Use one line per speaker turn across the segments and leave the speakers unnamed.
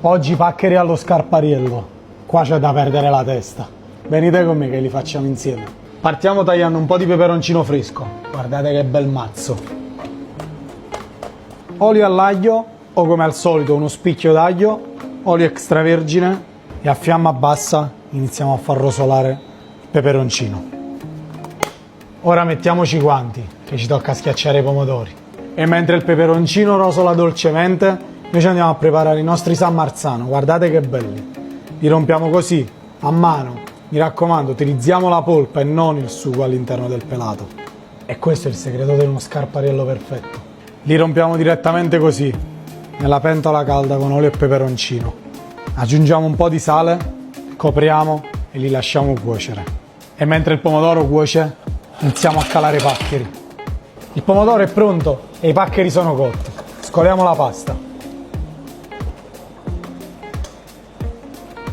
Oggi paccheri allo Scarpariello. Qua c'è da perdere la testa. Venite con me che li facciamo insieme. Partiamo tagliando un po' di peperoncino fresco. Guardate che bel mazzo. Olio all'aglio o come al solito uno spicchio d'aglio, olio extravergine e a fiamma bassa iniziamo a far rosolare il peperoncino. Ora mettiamoci i guanti che ci tocca schiacciare i pomodori. E mentre il peperoncino rosola dolcemente, noi ci andiamo a preparare i nostri San Marzano. Guardate che belli. Li rompiamo così, a mano. Mi raccomando, utilizziamo la polpa e non il sugo all'interno del pelato. E questo è il segreto di uno Scarpariello perfetto. Li rompiamo direttamente così, nella pentola calda con olio e peperoncino. Aggiungiamo un po' di sale, copriamo e li lasciamo cuocere. E mentre il pomodoro cuoce, iniziamo a calare i paccheri. Il pomodoro è pronto e i paccheri sono cotti. Scoliamo la pasta.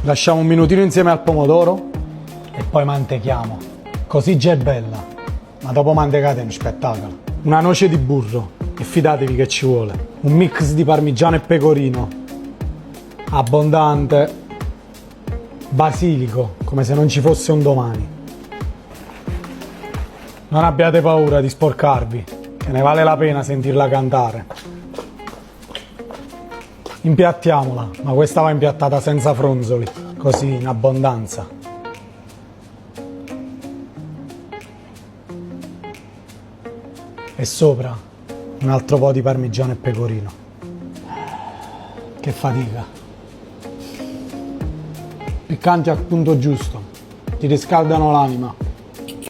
Lasciamo un minutino insieme al pomodoro e poi mantechiamo. Così già è bella, ma dopo mantecate è uno spettacolo. Una noce di burro e fidatevi che ci vuole. Un mix di parmigiano e pecorino, abbondante, basilico, come se non ci fosse un domani. Non abbiate paura di sporcarvi, che ne vale la pena sentirla cantare. Impiattiamola, ma questa va impiattata senza fronzoli, così in abbondanza. E sopra un altro po' di parmigiano e pecorino. Che fatica. Piccanti al punto giusto, ti riscaldano l'anima.